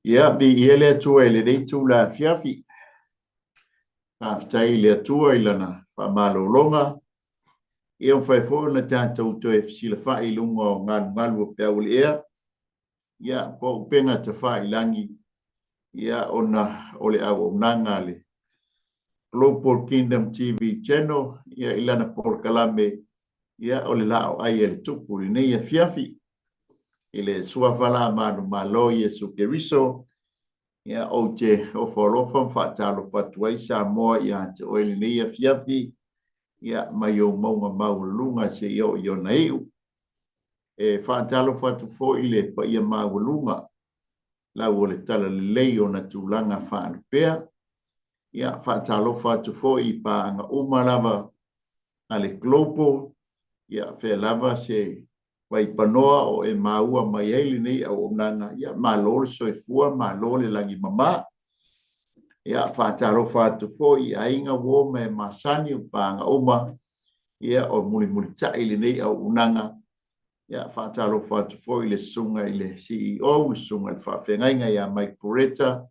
Ia bi ele tua ele dei tu la fiafi. Aftai le tua ilana pa malolonga. Ia fai fo na tanto to e sila fa ilungo ngal pe ea. Ia po pena te fa ilangi. Ia ona ole au nanga le. Global Kingdom TV channel. Ia ilana por kalame. Ia ole lao ai ele tupu ni ia fiafi. Ile suavala manu malo Yesu Keriso. Ia o te o wholofa whaatalo whatuai sa moa ia te oele nei a fiafi. Ia mai o maunga maulunga se i o na iu. E whaatalo whatu fo ile pa ia maulunga. Lau o le tala le lei o na tūlanga whaanupea. Ia whaatalo whatu fo i pa anga umalava a le global. Ia whea lava se wai panoa o e maua mai eili nei au omnanga. Ia malole so e fua, malole langi mama. Ia whaataro whatu fo i ainga wo me masani o panga oma. Ia o muli tai le nei au unanga. Ia whaataro whatu fo i le sunga i le CEO, sunga le whawhengainga ia Mike Poreta.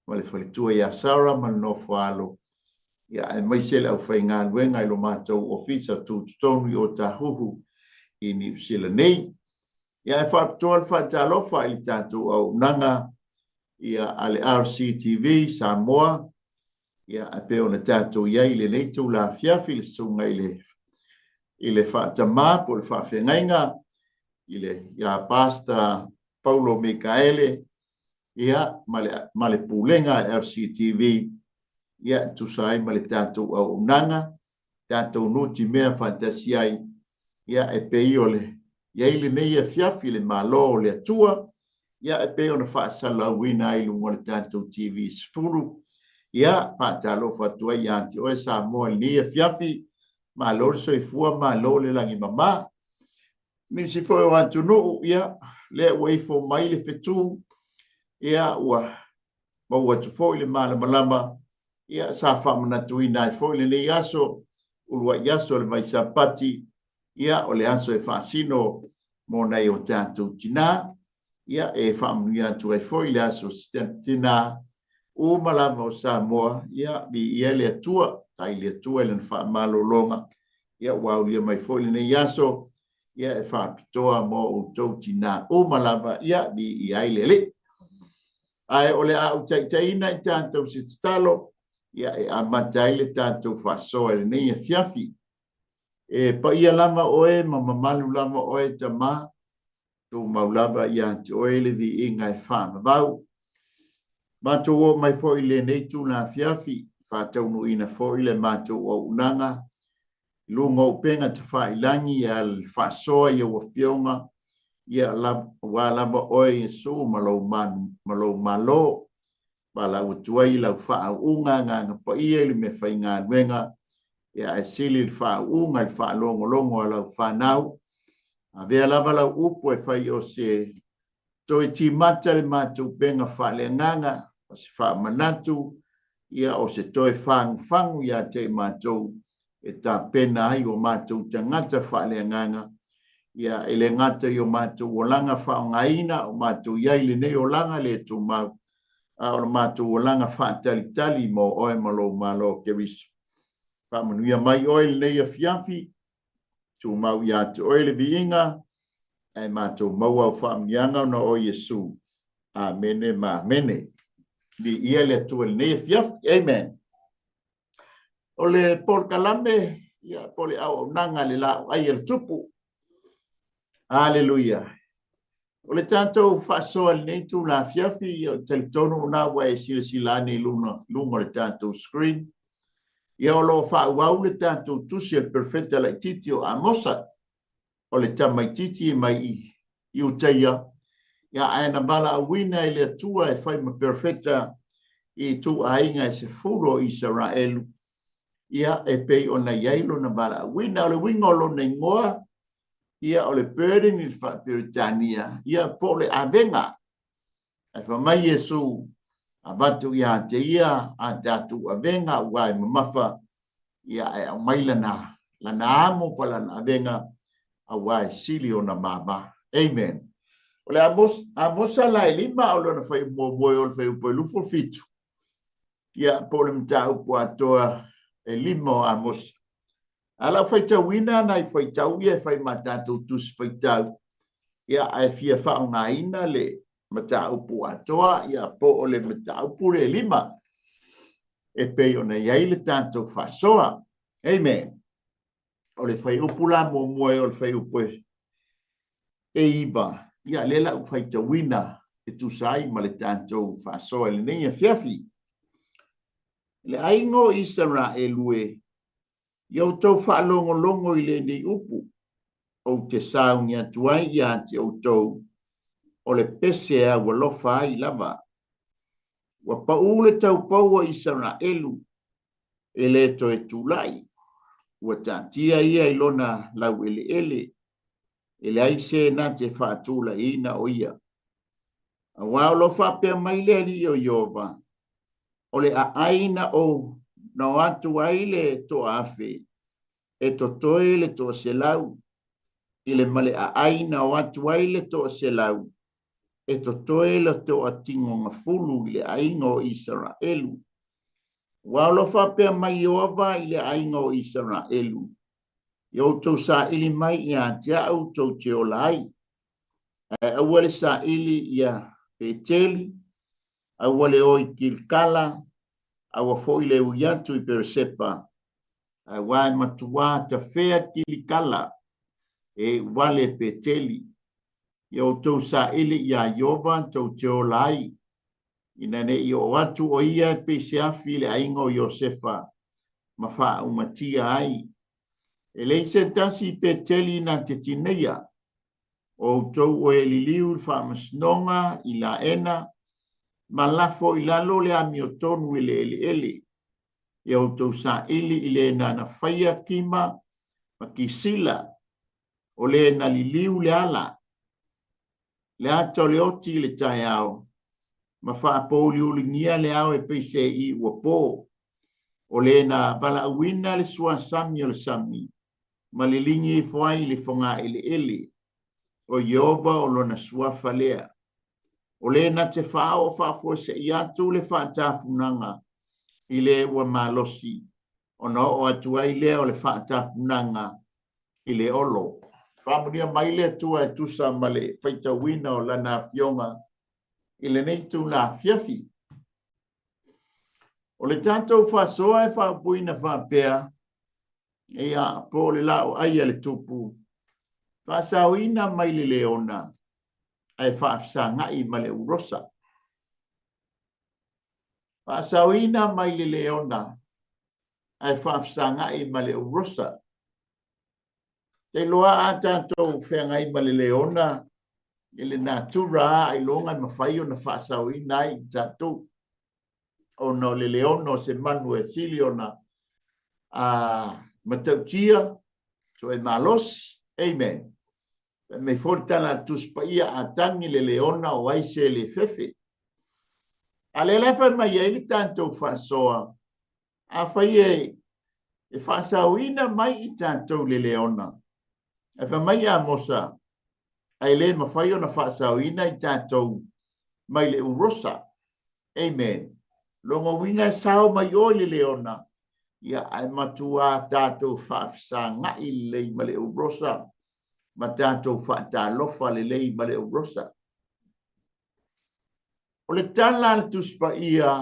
Ma le whalitua ia Sarah, ma no whaalo. Ia e maisele au whainga luenga i lo mātou ofisa tu tutonu i o tahuhu i New Zealand nei. Ia e whaatoa whaataro wha i tātou au unanga. Ia ale RCTV Samoa. Ia a peo na tātou iai le neitou la fiafi le sunga i le whaatamā po le whawhengainga. Ia pasta Paulo Mikaele. Ia male pulenga RCTV. Ia tusai male tātou au unanga. Tātou nuti mea fantasiai. Ia e peo le iai le neia fiafi le malo le atua. Ia e peo na whaasala wina i lunga le tātou TV sfuru. Ia whaatalo whatua i anti oe sa moa neia fiafi. Malo le soifua, malo le langi mama. Nisi foi o antunu, ia le waifo mai le fetu. Ia ua maua tu foi le malama. Ia sa whamanatu i nai foi le nei aso. Ulua i aso le mai sapati. Ia o le aso e whaasino mo nei o tātou tina. Ia e whamunia tu e foi le aso tina. O malama o Samoa. Ia bi ia le atua. Tai le atua le whaamalolonga. Ia wau lia mai foi le nei aso. Ia e whaapitoa mo o tau tina. O malama ia bi i ailele. Ai ole au taitaina i tātou sitstalo. Ia e amatai le tātou whasoa le nei a fiafi. E pa ia lama oe, ma mamalu lama oe tama. Tō maulava ia te oe le vi inga e whama vau. Mātou o mai fo i le nei tū na fiafi. Whātau no ina fo i le mātou o unanga. Lunga o penga te whailangi ia le whasoa ia o fionga. Ia lama oe so malo malo. Bala o tuai lau wha unga nga pa ia li me whai ngā nuenga. Ia e sili le wha unga le wha longo lau whanau. A vea lava lau upo e whai o se toi ti mata le mātou penga wha le nganga. O se wha manatu. Ia o se toi whangu ia te mātou. E tā pena ai o mātou te ngata wha le nganga. Ia ele ngata i o mātou o langa wha o ngaina. O mātou iai le nei o langa le tu mau. A o mātou o langa whaatalitali mo oe malo Keriso. Whamanuia mai oe le nei a fiafi. Tu mau ia te oe le viinga. E mātou maua o whaamianga na o Yesu. Amene ma mene. Ni ia le tu le nei a fiafi. Amen. O le por kalame. Ia pole au nanga le la ai el tupu. Hallelujah. O le tātou whasoa le nei tū la fiafi, o teletono nā wai sila nei lunga le tātou screen. Ia o lo whauau le tātou tusi al perfecta la titi o Amosa. O le tamaititi mai i uteia. Ia aena bala awina i le atua e whai ma perfecta i tū ainga e se furo Israelu. Ia e pei o na iailo na bala awina o le wingolo nei ngoa. Ia o le burden i Whaperitania. Ia po le avenga. E whamai Yesu. A vatu ia te ia. A datu avenga. Uai mamafa. Ia e au mai lana. Lana amo pa lana avenga. A uai sili o na mama. Amen. O le amosa la lima o lona fai mo o le fai upo lufo fitu. Ia po le mta upo atoa e lima o amosa. Ala fai tauina na i fai tau ia fai matatu tus fai tau. Ia ai fia whao ngā ina le mata upo atoa ia po o le mata upo le lima. E pei o na iai le tātou whasoa. Amen. O le fai upo la mo moe o le fai upo e iba. Ia lela u fai tawina e tu sai ma le tātou whasoa le nei e fiafi. Le aingo Israel e iau tau whaalongo longo i le nei upu o te saungi atuai i ate o tau o le pese a walofa ai lava. Wa paule tau paua Israelu e le to e tulai. Wa tātia ia ilona lau ele. Ele aise na te whaatula ina o ia. A wao whapea mai le ali o Iova. O le a aina o na atu aile to afe. E to toe le to se lau. Ile male a aina o atu aile to se lau. E to toe le to atingo ngafulu ile ainga o Israelu. Wao whapea mai Iova ile ainga o Israelu. Yo to sa ili mai ia te au to te o lai. Awale sa ili ia Peteli, awale o i Kilkala, awa fo ile uyantu i Persepa. Wai matua ta fea Kilkala, e wale Peteli. Yo to sa ili ia Iova to te o lai. Inane i o watu o ia pese afile aingo Iosefa, mafa umatia ai. Ele se tasi Peteli na te tineia. O tau o e liliu whamasnonga i la ena. Malafo i lalo le ami o tonu ele. E o tau sa ili le na whaia kima. Ma ki sila. O le na liliu le ala. Le ato le oti le tai au. Ma wha pōli ulingia le au e peise i uapo. O le na bala uina le sua sami o le sami. Ma le lingi i fwai le fonga ele. O Iova o lona suafa lea. O le na te whao o whafo se i atu le whaatafunanga i le ua malosi. O na o atua i lea o le whaatafunanga i le olo. Whamunia mai le tua e tusa ma le whaita wina o lana fionga i le neitu la fiafi. O le tātou whasoa e whaapuina whaapea e a po le lao aia le tupu. Whaasauina mai le leona ai whaafsangai ma le urosa. Whaasauina mai le leona ai whaafsangai ma le urosa. Te loa a tātou whengai ma le leona i le natura ai longa mawhai o na whaasauina ai tātou. O no le leona o se manu e sili o na matautia so e malos. Amen. Me fortana tuspaia a tangi le leona o aise le fefe. A le lefa mai e li tanto whasoa. A whai e whasauina mai i tanto le leona. E wha mai a mosa. Ai le mawhai o na whasauina i tanto mai le urosa. Amen. Longo winga sao mai o le leona. Ia ai matua tato whaafsa ngai le ma le urosa. Ma tātou whaatalofa le lei ma le urosa. O le tala le tuspa ia,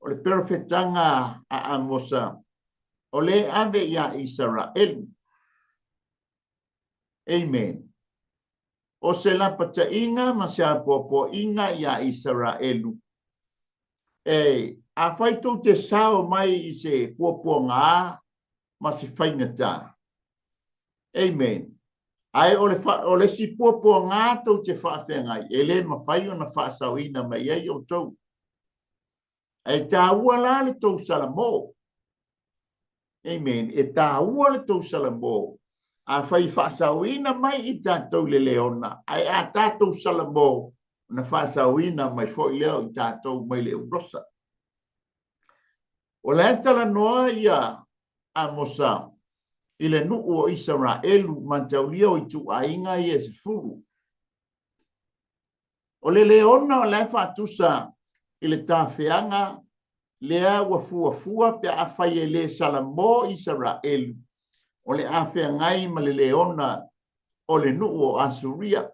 o le perfetanga a amosa, o le ave ia Israel. Amen. O se la pata inga ma se apopo inga ia Israelu. A whaitou te sao mai i se popo ngā ma se whaingata. Amen. Ai o le si popo ngā tau te whaafengai, e le mawhai o na whaasauina mai ei o tau. E tā ua la le tau salamo. Amen. E tā ua le tau salamo. A whai whaasauina mai i tātou le leona. Ai a tātou salamo na whaasauina mai fwoi leo i tātou mai le urosa. O le antala noa ia a mosa. I le nuu o Israelu mantaulia o i tu ainga i e se furu. O le leona o le whatusa i le tawhianga, lea ua fua pe a whai e le salamo Israel. O le a whea ngai ma le leona o le nuu o Asuria.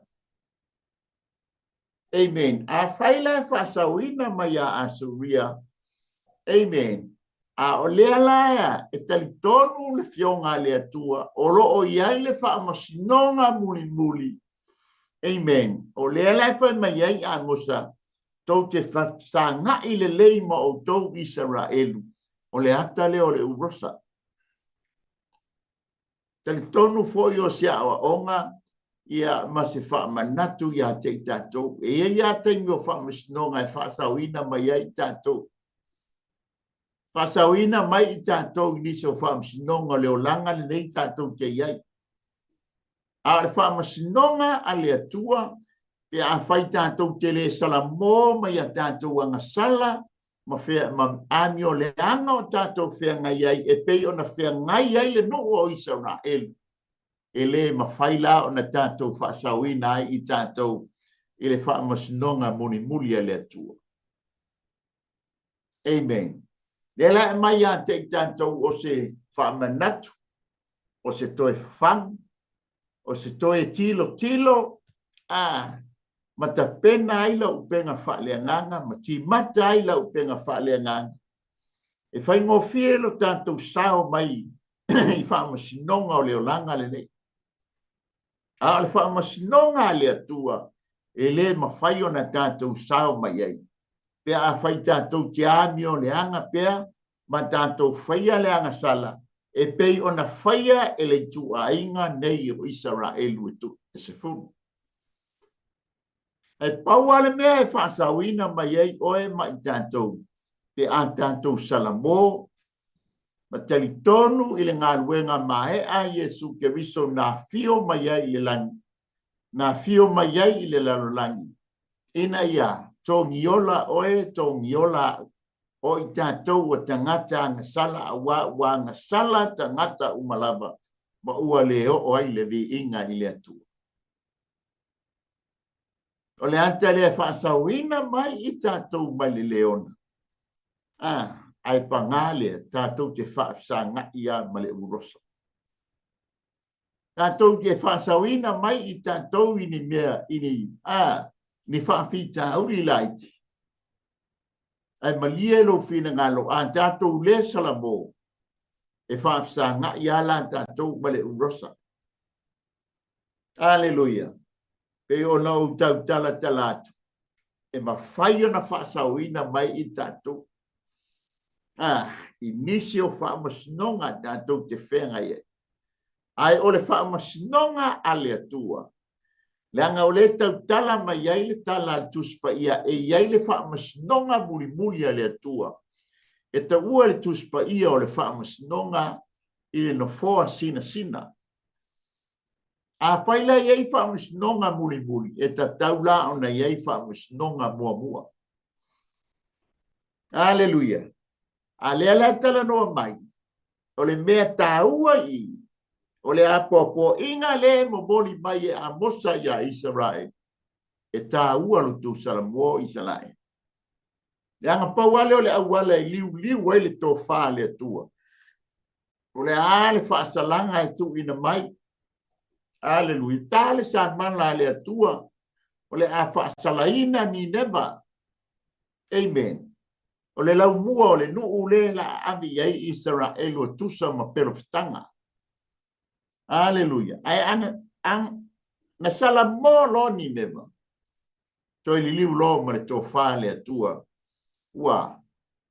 Amen. A whai le whasawina mai a Asuria. Amen. A o lea laia e talitonu le fionga le atua, o lo o iai le whaamosinonga muli. Amen. O lea laia whai mai ai a Musa, tau te whasanga i le leima o tau Israelu. O le ata le o le urosa. Talitonu fo i o sia o onga, ia ma se whaamanatu ia te i tātou. E ia te ingo whaamosinonga e whaasawina mai ai tātou. Pasawina mai i tātou i niso whaamasinonga leo langa le nei tātou te iai. A le whaamasinonga a le atua, pe a whai tātou te le salamo mai a tātou anga sala, ma amio le anga o tātou whea ngai ai, e pei o na whea ngai ai le no o Israel. E le ma whaila o na tātou whaasawina ai i tātou i le whaamasinonga muni a le atua. Amen. Nela mai a te tātou o se whaamanatu, o se toe whang, o se toe tilo, mata pena ai la upenga whaaleanganga, mati mata ai la upenga whaaleanganga. E whai ngō whielo tātou sao mai i whaamasinonga o leo langa le nei. A le whaamasinonga le atua, e le mawhai o na tātou sao mai ai. Pea a whai tātou te amio le anga pea, ma tātou whaia le anga sala, e pei o na whaia e le tua inga nei o Israelu e tu, e se funu. E paua le mea e whaasawina mai ei oe mai tātou, pe a tātou salamo, ma talitonu i le ngā luenga mae a Yesu Keriso na fio mai ei le langi, na fio mai ei le lalolangi. Ina ia, tō ngiola oe, tō ngiola o i tātou o tangata ngasala wa ngasala tangata umalava, ma ua leo o ai le vi inga i le atua. O le anta le whaasawina mai i tātou mai le leona. Ai pangale tātou te whaafsanga ia ma le urosa. Tātou te whaasawina mai i tātou ini mea ini, ni whaafita uri laiti. Ai malie lo fina ngalo, tātou le salamo, e whaafsanga ia la tātou ma le urosa. Aleluia. Pe o nau tau tala talatu. E ma whai o na whaasawina mai i tātou. I nisi o whaamasnonga tātou te whenga e. Ai o le whaamasnonga a le atua. Le anga o le tau tala mai ai le tala tuspa ia, e iai le whaamasnonga muli a le atua. E ta ua le tuspa ia o le whaamasnonga i le nofoa sina. A whaila iai whaamasnonga muli, e ta taula o na iai whaamasnonga mua. Aleluia. A le ala tala noa mai, o le mea tāua i, o le apopo inga le mo boli mai e a mosa ia Israel, e tāua lutu salamo Israel. Le anga pauale o le awala i liu ai le tō wha le atua. O le ale whaasalanga e tu ina mai, aleluia, tāle sa mana le atua, o le a whaasalaina ni neba. Amen. O le lau mua o le nuu le la avi ai Israel o tusa ma perofitanga. Aleluia. Ai na sala mo lo ni neva. Toi li liu lo ma le tō wha le atua. Ua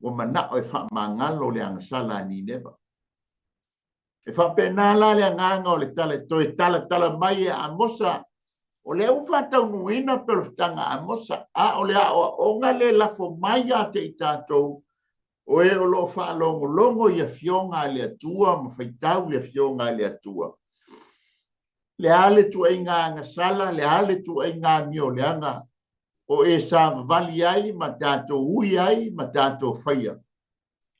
mana o e wha mangalo le anga sala ni neva. E wha penala le anga o le tala, toi tala mai e a mosa. O le au whatau nuina perofitanga a mosa, o le o onga le lafo mai a te i tātou, o e o lo wha longo i a fionga le atua, ma whaitau le fionga le atua. Le ale tu e ngā ngasala, le ale tu e ngā mio le anga, o e sa vali ai, ma tātou ui ai, ma tātou whaia.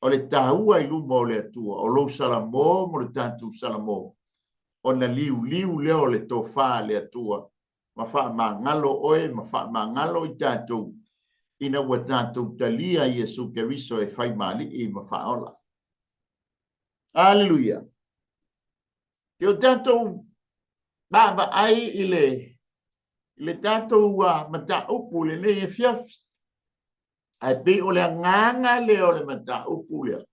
O le tāua i luma o le atua, o lo salamo, mo le tātou salamo. O na liu leo le tō wha le atua. mafa mangalo oe mafa mangalo I tātou ina wa tātou talia Yesu Keriso e whai mali I mafa ola. Hallelujah. Teo tātou baba ai ile tātou mata upu le ne e fiafi. Ai pe o le nganga le o le mata upu le.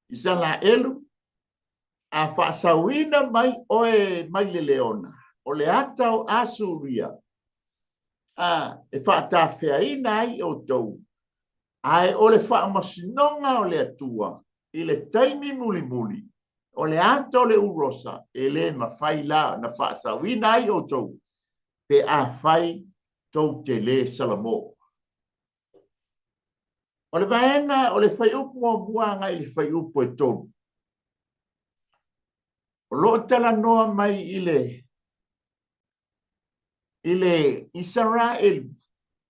Isa la elu a whaasawina mai oe mai le leona. O le atau asuria. E whaatawhiaina ai o tou. Ai o le whaamasinonga o le atua. I le taimi muli muli. O le ato le urosa. E le mawhai la na whaasawina ai o tou. Pe a whai tou te le salamo. O le vaenga o le whai upu o buanga I le whai upu e tonu. O lo tala noa mai ile Israel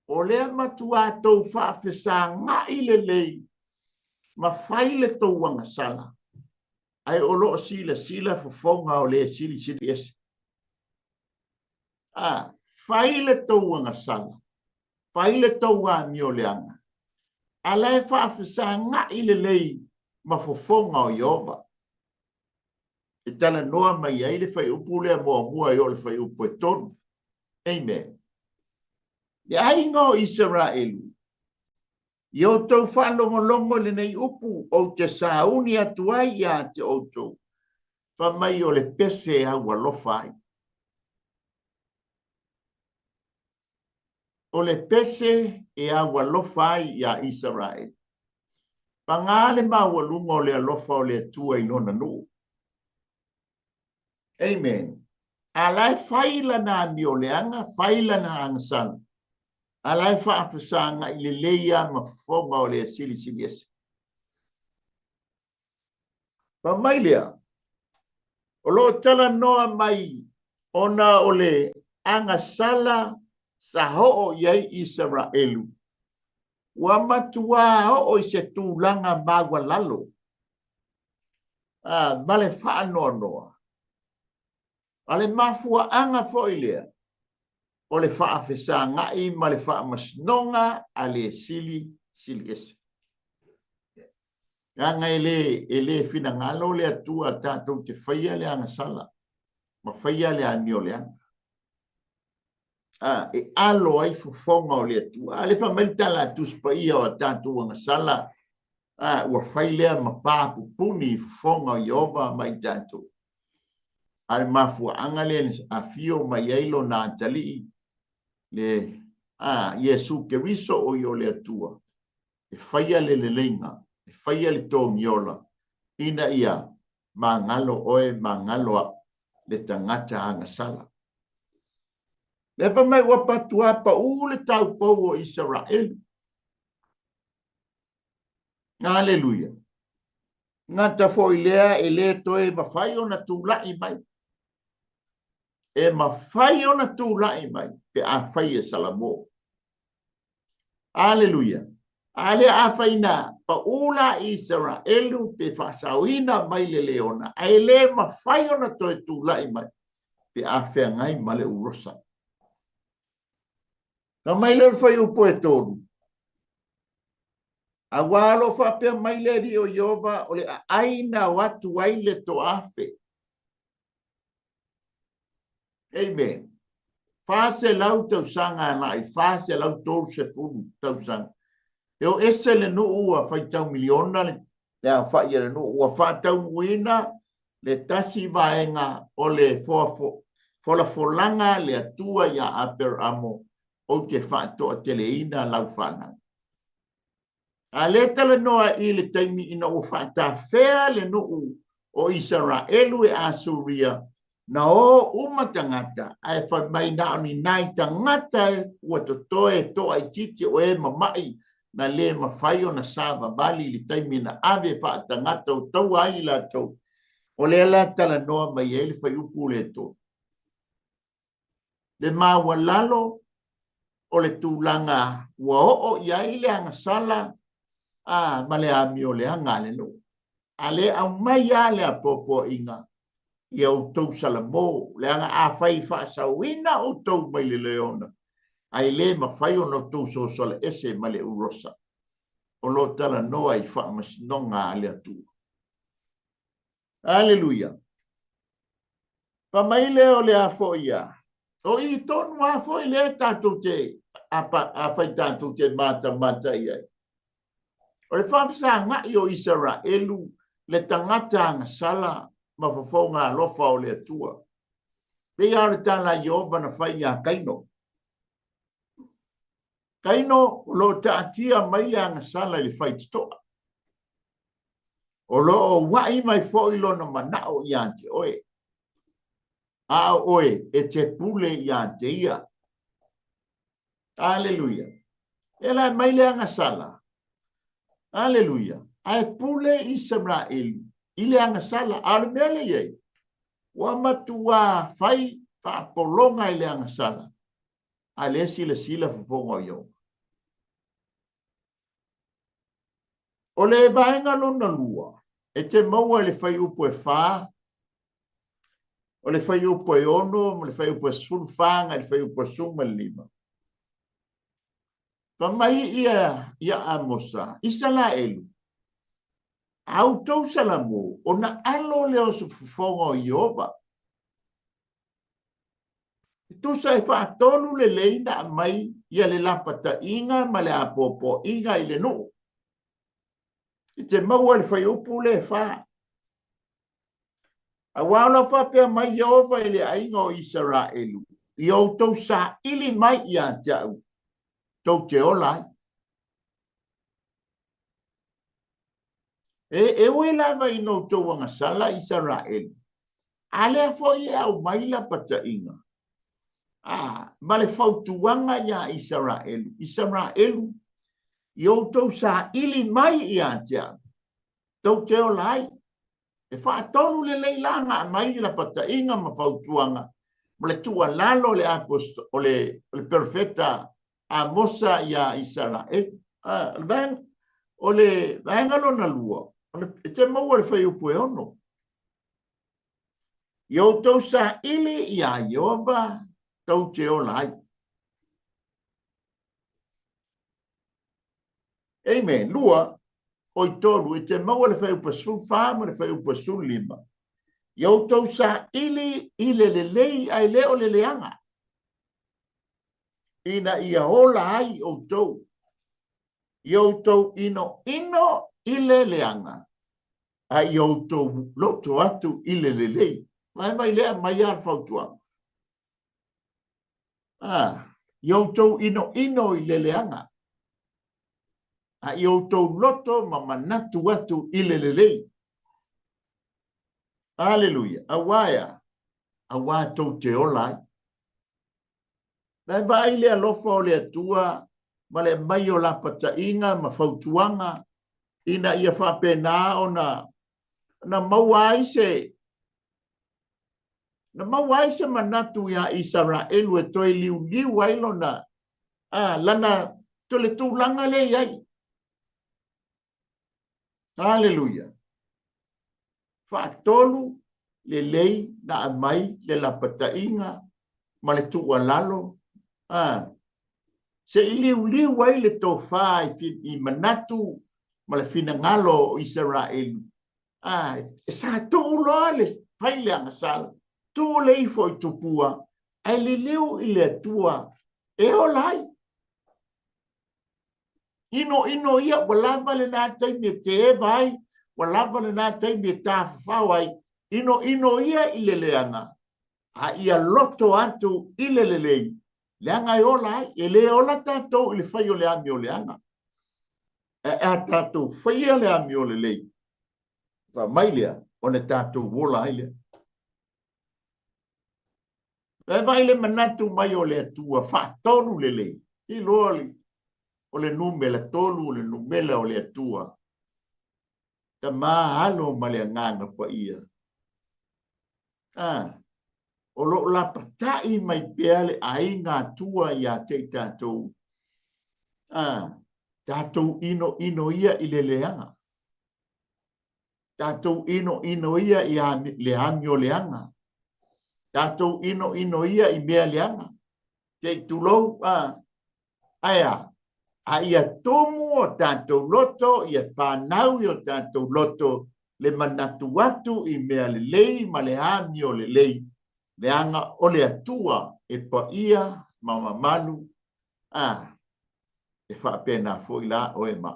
o le matua tau whaafesa ngā ile lei ma whaile tau wanga sala. Ai o lo sila fufonga o le sili ese. Whaile tau wanga sala. Whaile tau wā mio leanga. Alai whaafesa ngā ile lei ma fufonga o Yehova. E tala noa mai ai le whai upu lea mua I o le whai upu e tonu. Amen. E ai ngō Israelu. I o tau whanongo le nei upu o te sauni atuai ia te outou. Pa mai o le pese au alofai. O le pese e au alofai ia Israel. Pa ngāle mawalunga o le alofa o le atua I nona nuu. Amen. Alai faila na mio leanga, faila na angsang. Alai whaafasanga I le leia ma fonga o le sili ese. Pa mai lea, o lo tala noa mai ona o le anga sala sa ho'o iai Israelu. Wa matua ho'o I se tūlanga magwa lalo. Male whaanoa noa. Ale mafua anga foilea. O le whaafesa ngai ma le whaamasnonga a le sili ese. Anga ele fina ngalo le atua tātou te whaia le anga sala. Ma whaia le anio le anga. E alo ai fufonga o le atua. Ale whamaitala tuspa ia o tātou anga sala. Ua whailea ma pāpupuni fufonga o Yehova mai tātou. Al mafua angale a fio mai ailo na tali le Yesu Keriso o yo le atua e faia le lenga e faia le to miola ina ia mangalo oe mangalo le tangata anga sala le fa mai wa patua pa u le tau po Israel. Hallelujah. Ngata foi lea e le toe mawhai o na tūlai mai. E mawhai o na tūlai mai pe a whai e salamo. Hallelujah. Ale a whai na pa ula Israelu pe whasauina mai le leona. A le mawhai o na toe tūlai mai pe a whai ngai male urosa. Ka mai le whai upo e tonu. A walo whapea mai le ri o Yehova o le aina watu waile to afe. Amen. Fase lau tau sanga nai, fase lau tau se funu tau sanga. Eo ese le no ua fai tau miliona le a fai le no ua fai tau wina le tasi vaenga o le fola folanga le atua ya aper amo o te fai toa teleina lau whanang. A le tala noa I le taimi ina o whata whea le no o Israelu e Asuria na o umatangata ai whai mai na oni nai tangata e ua to toe toa I titi o e mamai na le mawhai o na sāwa bali le taimi na ave whaatangata o tau ai la tau o le ala tala noa mai e le whai upu le to. Le mawa lalo o le tūlanga ua o iai le anga sala ma le amio le anga le no. A le au mai a le apopo inga. ia o tau salamo, le anga a fai fa sawina o tau mai le leona. Ai le ma fai o no tau so sola ese ma le urosa. O lo tala noa i fa masinonga ale atu. Aleluia. Pa mai le o le a fo ia. O i tonu a fo i le tātou te, a fai tātou te mata ia. O le whawhisa ngai o Israelu, le tangata ngā sala, ma whawhau ngā lofa o le atua. Pei are tāna Iova na whai a kaino. Kaino lo tātia mai a ngā sala le whai titoa. O lo o wai mai fo ilo na manao i ante oe. A oe e te pule i ante ia. Aleluia. E la mai le a ngā sala. Aleluia. Ai pule Israel. Ile anga sala almele ye. Wa matua fai pa polonga ile anga sala. Ale sila fongo yo. Ole vaenga lona lua. E te maua le fai upo e fa. Ole fai upo e ono, le fai upo e sulfanga, le fai upo e suma lima. Pa mai ia amosa. Isala elu. Au tau salamu, o na alo leo su fongo Iova. Tu sai fa tonu le leina mai ia le lapata inga ma le apopo inga i le no. I te maua le fai upu le fa. A wala fa pia mai Iova i le ainga o Israelu. I au tau sa ili mai ia te au. Tau te olai. E ue lava i no tau anga sala Israel. Ale fo i au mai la pata inga. Ma le fautuanga ia Israel. Israel. I o tau sa ili mai i atia. Tau te olai. E whaatonu le leilanga mai la pata inga ma fautuanga. Ma le tua lalo le aposto o le perfeta a mosa ia Israel. O le vaengalo na lua. E te maua le whai upu e ono. I o tau sa ili ia Iova tau te olai. Amen. Lua, o i tolu, e te maua le whai upa sul whama, le whai upa sul lima. I o tau sa ili i le lei ai leo le leanga. Ina ia ola ai o tau. I o tau ino i le leanga. A i o tau loto atu i le lei. Mai lea mai ar fautuanga. I o tau ino i le leanga. A i o tau loto ma manatu atu i le lei. Aleluia. Awaya. Awa tau te olai. Nai vai le alofa o le atua, ma le mai o la pata inga, ma fautuanga, ina ia whapena o na mawai se. Na mawai se manatu ia Israelu e toi liu wailo na. Lana tole tūlanga le iai. Aleluia. Whaatolu le lei na amai le la pata inga, ma le tua lalo. Se liu wai le tō whai i manatu ma le fina ngalo o Israelu. E sa tō loa le paile anga sala. Tō le ifo i tupua. Ai le liu i le atua. E o lai. Ino ia walava le nā taimi te e vai. Walava le nā taimi e tā whawai. Ino ia i le leanga. A ia loto atu i le lei. Leanga e ola ai, e le ola tātou i le whai o le ami o leanga. E a tātou whai o le ami o le lei. Wa mai lea, o ne tātou wola ai lea. E vai le manatu mai o le atua, whaatonu le lei. I loa li, o le numela tolu, o le numela o le atua. Ta maa alo ma le nganga pa ia. O lo la patai mai peale ai ngā tua ia te tātou. Tātou ino ia i le leanga. Tātou ino ia i le amio leanga. Tātou ino ia i mea leanga. Te tulou aia. A ia tomu o tātou loto, ia whanau i o tātou loto, le manatu atu i mea le lei, ma le amio le lei. Leanga o le atua e pa ia mama malu. E whapena fo i la o e ma.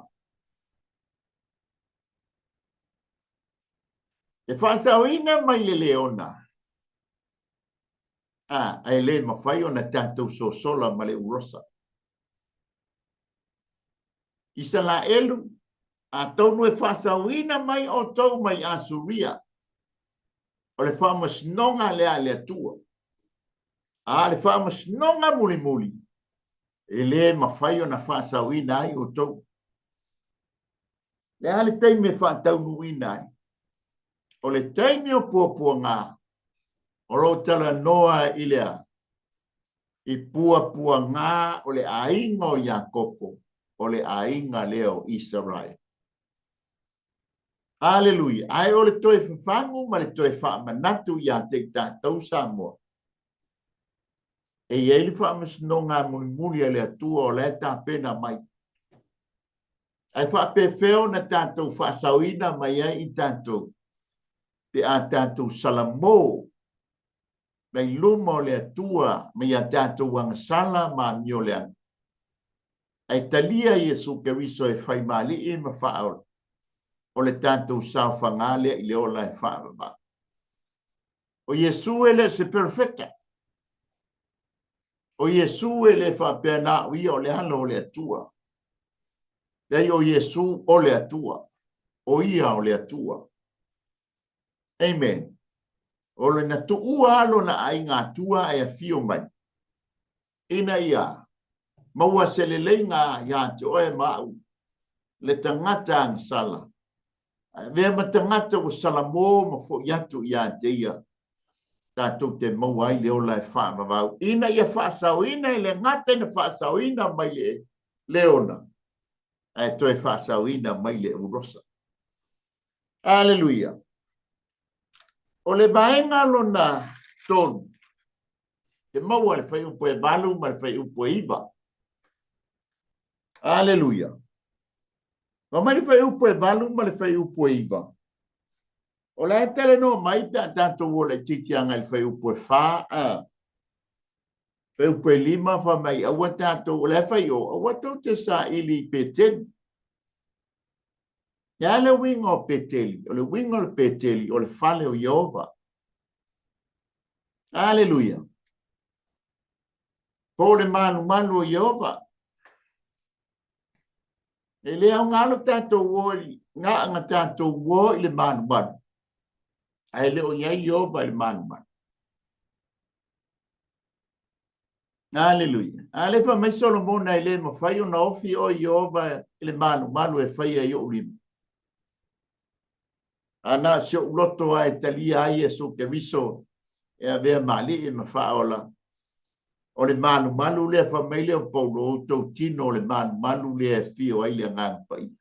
E whaasawina mai le leona. Ai le mawhai o na tātou so sola ma le urosa. Isa la elu, tonu e whaasawina mai o tau mai asuria. O le whaamasnonga lea le atua. Le whaamasnonga muli muli. E le mawhai o na whaasawina ai o tau. Le ale teime whaataunuina ai. O le teime o puapua ngā. O lo tala noa i lea. I puapua ngā o le ainga o Iakopo. O le ainga leo Israel. Aleluia. Ai o le toe whawhangu ma le toe whaamanatu ia te tātou Samoa. E iei le whaamasnonga muli le atua o le tāpena mai. Ai whaapewheo na tātou whaasawina mai ai i tātou. Pe a tātou salamo. Mai luma o le atua mai a tātou wangasala ma mio leang. Ai talia Iesu Keriso e whai mali e ma whaol. O le tātou sao whangale i le ola e whaama. O Iesu e le se perfecta. O Iesu e le whapea na ui o le hana o le atua. Dei o Iesu o le atua. O ia o le atua. Amen. O le na tuua alo na ai ngā tua e a fio mai. Ina ia. Maua se le leinga ia te oe mau. Le tangata ang sala. Vea ma tangata o salamo ma fo iatu ia te ia. Tātou te maua i le ola e wha mawau. Ina ia wha sao ina i le ngata ina wha sao ina mai le leona. E toi wha sao ina mai le urosa. Aleluia. O le vaenga lona tonu. Te maua le whai upo e balu ma le whai upo e iwa. Aleluia. Ma mai le whai upo e balu ma le whai upo e iwa. O le tele no mai ta tātou o le titianga le whai upo e wha. Whai upo e lima wha mai awa tātou o le whai o. Awa tau te sa ili peteni. Ia le winga o peteli. O le winga o le peteli. O le whale o Yehova. Aleluia. Po le manu manu o Yehova. E le au ngalo tātou wori. Ngā anga tātou wori le manu manu. Ai le o iai Yehova le manu manu. Aleluia. Ale fa mai Solomona i le mawhai o na ofi o Yehova le manu manu e whai a i o lima. Ana se o loto ai talia ai Iesu Keriso e avea mali e mawhaola. O le manu manu le fa mai le o paulo o tau tino o le manu manu le e fio ai le ngang pai.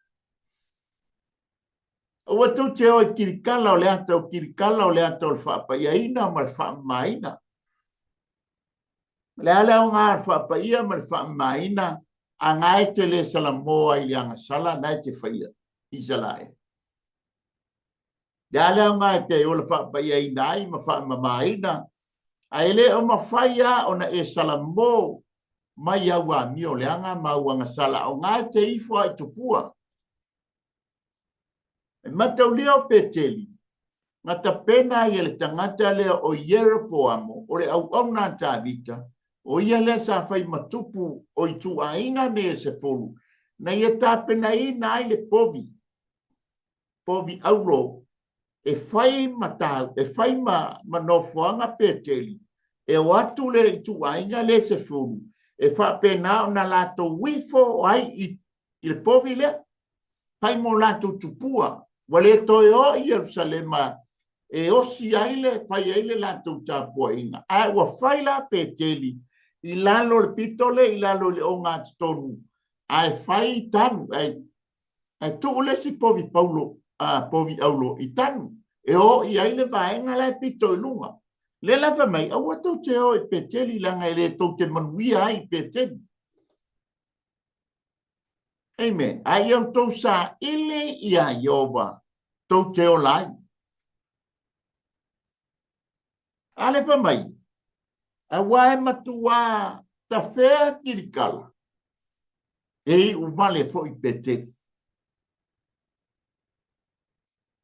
O watu te o kirikala o le ata o kirikala o le ata o le whaapai aina ma le whaamaina. Le ale o ngā whaapai ma le whaamaina a ngai te le salamoa i le anga sala nai te whaia i salai. Le ale o ngā te o le whaapai aina ai ma whaamamaina. A ele o mawhaia o na e salamo mai au a mio le anga ma anga sala o ngā te ifo ai tupua. E matau leo peteli, ngata pena i le tangata leo o Yeropo amo, o le au nā tāvita, o ia le sa whai matupu o i tu a inga ne e se folu, na ia tā pena i nā i le povi, povi auro, e whai matau, e whai manofoanga peteli, e o atu le i tu a inga le se folu, e wha pena o na lato wifo o ai i le povi le, pai mo lato tupua, wale toi o Yerusalema e osi aile, pai aile lato tapua inga. Ai wa whaila peteli, i lalo le pitole, i lalo le o ngā tonu. Ai whai tanu, ai tu le si povi Paulo, povi au lo i tanu. E o i ai le vaenga la pito i lunga. Le lava mai, au atau te o e peteli langa e le tau te manuia ai peteli. Amen. Ai au tau sa ile i a Iova, tau te o lai. Ale va mai. A wae matua ta fea kirikala. E u male fo i peteli.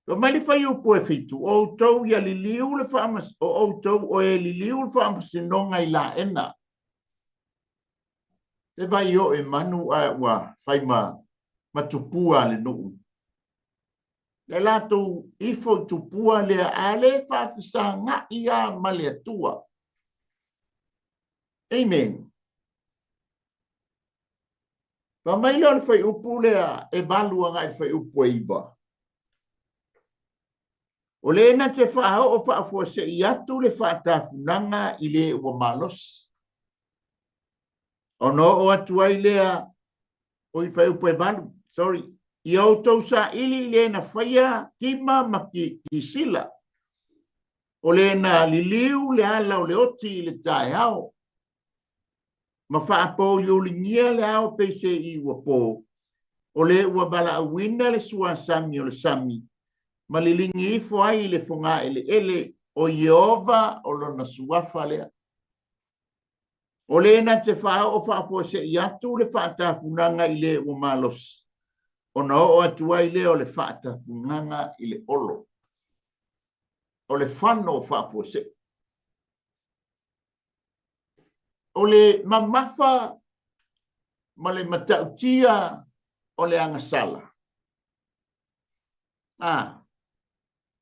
Lo mai le fai upo e fitu, o tau ia li liu le whaamas, o tau o e li liu le whaamas no ngai la ena. Te vai o e manu a ua whai ma tupua le nuu. Le lato ifo tupua le ale whaafisa nga ia ma le atua. Amen. Wa mai leo le whai upu lea e balua ngai whai upu e iba. O le na te whao o whaafua se i atu le whaatafunanga i le ua malos. O no o atu ai lea o i whai upu e balu. Sorry. I au tau sa ili le na whaia kima ma ki sila. O le na liliu le ala o le oti le tae hao. Ma whaapo li o lingia le ao peise i ua po. O le ua bala a wina le sua sami o le sami. Ma li lingi ifo ai le fonga ele o Iova o lona suafa lea. O le na te whao o whaafo se i atu le whaatafunanga i le ua malos. O na o atua i leo le whaatafunanga i le olo. O le whano o whaafo se. O le mamafa ma le matautia o le angasala.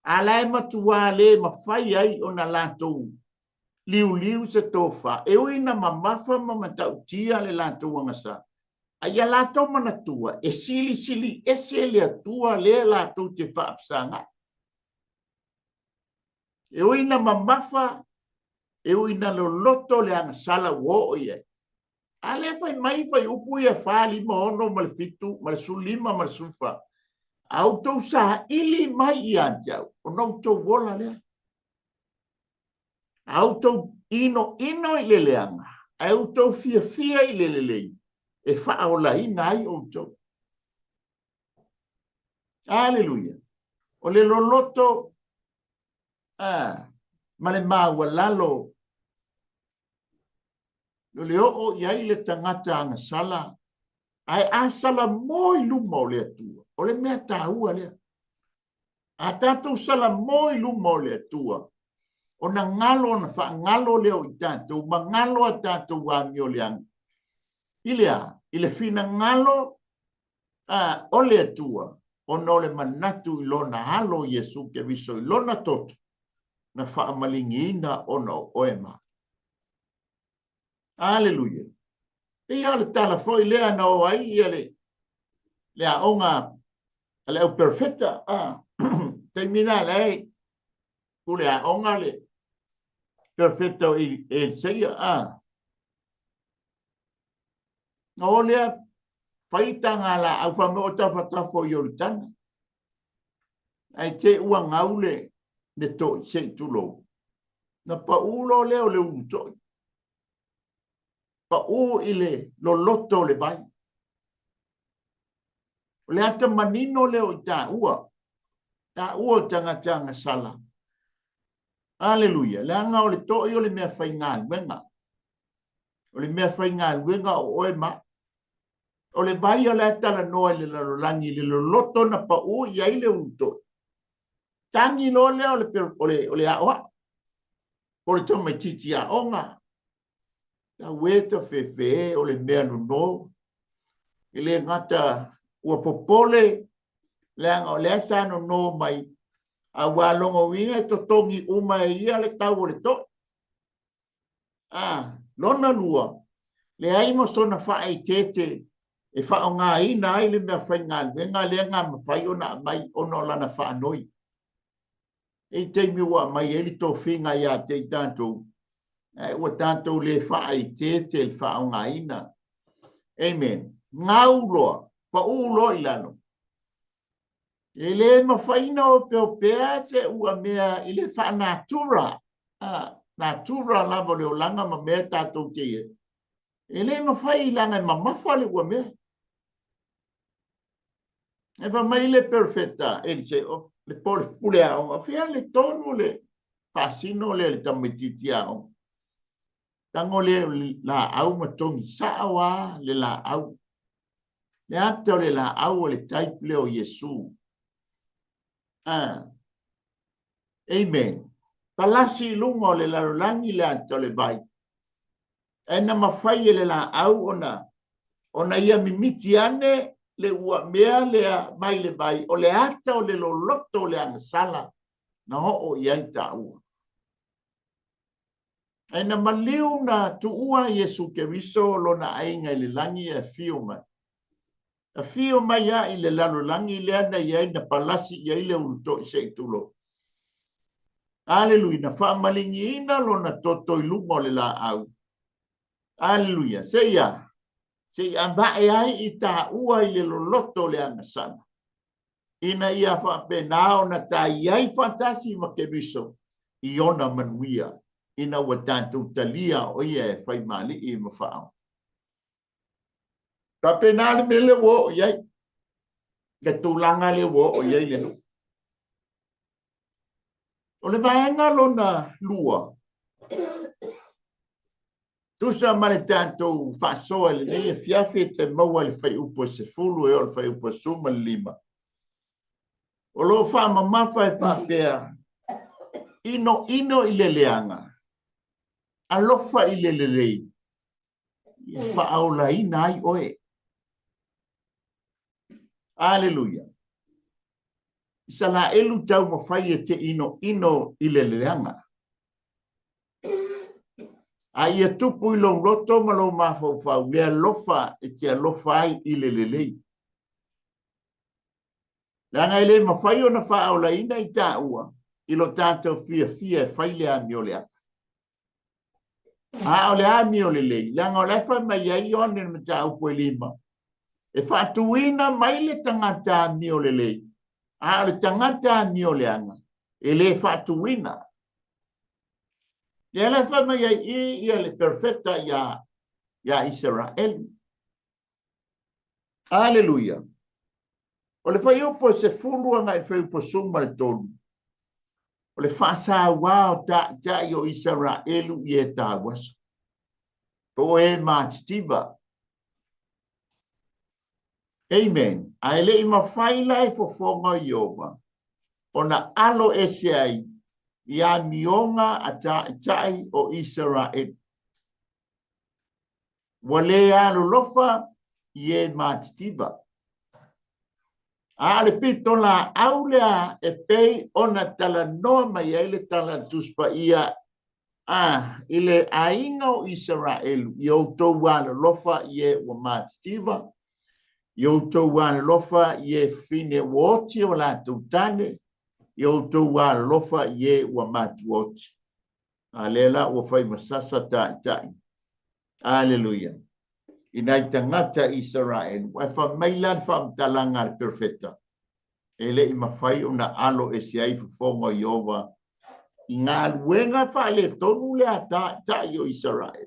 Alai matua le mawhai ai o na lātou liu se tofa. E ui na mamafa ma matautia le lātou angasala. Ai a lātou manatua, e sili, e sele atua le lātou te whaapsanga. E ui na mamafa, e ui na loloto le angasala wo ia. A le fai mai fai upu ia whaali ma ono ma le fitu, ma le sulima, ma le sulfa. Au tau sa ili mai i antiau, o nau tau wola lea. Au tau ino i le leanga, au tau fia i le lelei. E whaola i nai o tau. Aleluia. O le loloto, ma le maua lalo, o le o iai le tangata anga sala, ai asala moi luma o le atua, o le mea tāua lea. A tātou sala moi luma o le atua, o na ngalo na wha ngalo leo i tātou, ma ngalo a tātou wangi o le anga. Ilea, i le fina ngalo o le atua, o no le manatu i lona halo Yesu ke viso i lona toto, na wha amalingi ina o no oema. Aleluia. E ale tala foi lea na o ai lea onga le au perfecta termina lei ku lea onga le perfecta il seia no lea faitanga la au fa mo ta fo yoltana ai te ua ngaule de to se tulo na pa ulo leo le uto pa u ile lo loto le bai le ata manino leo ta ua tanga sala aleluia le anga o le to yo le mea faingal wenga o le mea faingal wenga o oema o le bai o le tala noa le langi le loto na pa u ia ile uto tangi lo leo o le awa o le toma titi a onga ta weta fefe o le mea no ile ngata ua popole le anga o le asa no mai a walongo winga to tongi uma ia le tau le to lona lua le ai mo sona fa ai tete e fa nga ina ai le mea faingal venga le nga mafai ona mai ono lana fa noi e te miwa mai eli to finga ia te tanto ua tanto le fa ai tete le fa nga ina amen ngaulo pa ulo ilano Ele mafaina o pea te ua mea ile wha natura. Natura lava leo langa ma mea tātou te ie. Ele mawhai langa ma mawhale ua mea. E wa mai le perfecta. Ele se le pole au. A fia le tonu le pasino le tamititi au. Tango le la au matongi saawa le la au. Le ata le la au le taip leo Yesu. Amen. Palasi lungo le larulangi le ata le vai. Ena mawhai le la au ona ia mimiti ane le ua mea le mai le vai. O le ata o le loloto le angasala. Na ho o iai ta ua. Ena maliu na tuua Yesu Keriso lo na ainga le langi e fio mai. A fio mai ya i le larulangi le ana iai na palasi iai le uruto i se itulo. Aleluia, na whaamalingi ina lo na toto i lungo le la au. Aleluia, se ia ambae ai i ta ua i le loloto le angasana. Ina ia whapenao na ta iai fantasi ma Keriso i ona manuia. Ina wa tātou talia o ia e whai mali i mawhao. Ka penale me le wo o iai. Ka tūlanga le wo o iai le nu. O le vaenga lona lua. Tusa mare tātou whasoa le nei e fiafe te maua le whai upo se fulu e o le whai upo suma lima. O lo wha mamafa e pāpea. Ino i le leanga. Alofa i le lelei. Whaaula ina ai oe. Aleluia. Isa la elu tau mawhai e te ino i le leanga. A ia tupu i long roto ma lo mawhau le alofa e te alofa ai i le lelei. Langa ele mawhai o na whaaula ina i tā ua. I lo tātou fia e whaile a miolea. A ole a miolelei. Langa o lefa mai ai one na ta upo lima. E whaatuina mai le tangata miolelei. A ole tangata mioleanga. E le whaatuina. E lefa mai ai i le perfecta ya Israel. Aleluia. O le whai upo se fulua ngai whai upo suma le tonu. O le whaasa wao ta i o Israelu i e tā waso. Po e mātitiva. Amen. A ele i mawhaila e fofonga i owa. O na alo ese ai i a mionga a tai o Israel. Wale alo lofa i e mātitiva. A le pito la aulea e pei ona tala noa mai ele tala tuspa ia ile ainga o Israel i o tau wana lofa i e wa mātitiva. I o tau wana lofa i e fine woti o la tautane. I o tau wana lofa i e wa matuoti. A lela o fai masasa tai. Aleluia. Inai tangata Israel. Wa fa mailan fa mtalanga perfecta. Ele i mawhai o na alo e se ai fufonga i owa. I ngā luenga wha le tonu le a ta i o Israel.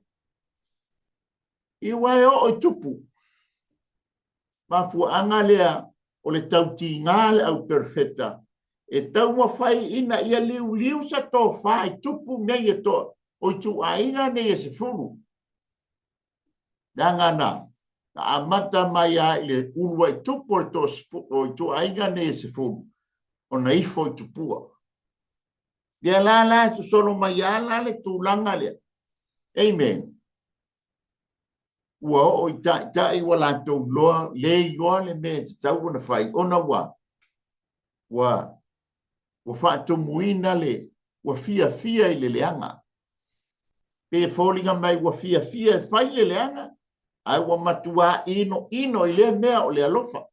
I wai o tupu. Ma fuanga lea o le tauti ngā le au perfecta. E tau mawhai ina ia liu sa tō whai tupu nei e tō. O tu ainga nei e se furu. Dangana, na amata mai a ile unwa i tupu o tu ainga ne se fu o na ifo i tupua. Dia la su solo mai a la le tu langa le. Amen. Ua o i tai wala tau loa, le loa le me te tau na fai, ona wa. Wa whaato muina le, wa fia i le leanga. Pe fōlinga mai wa fia e fai le leanga. Ai wa matua ino i le mea o le alofa.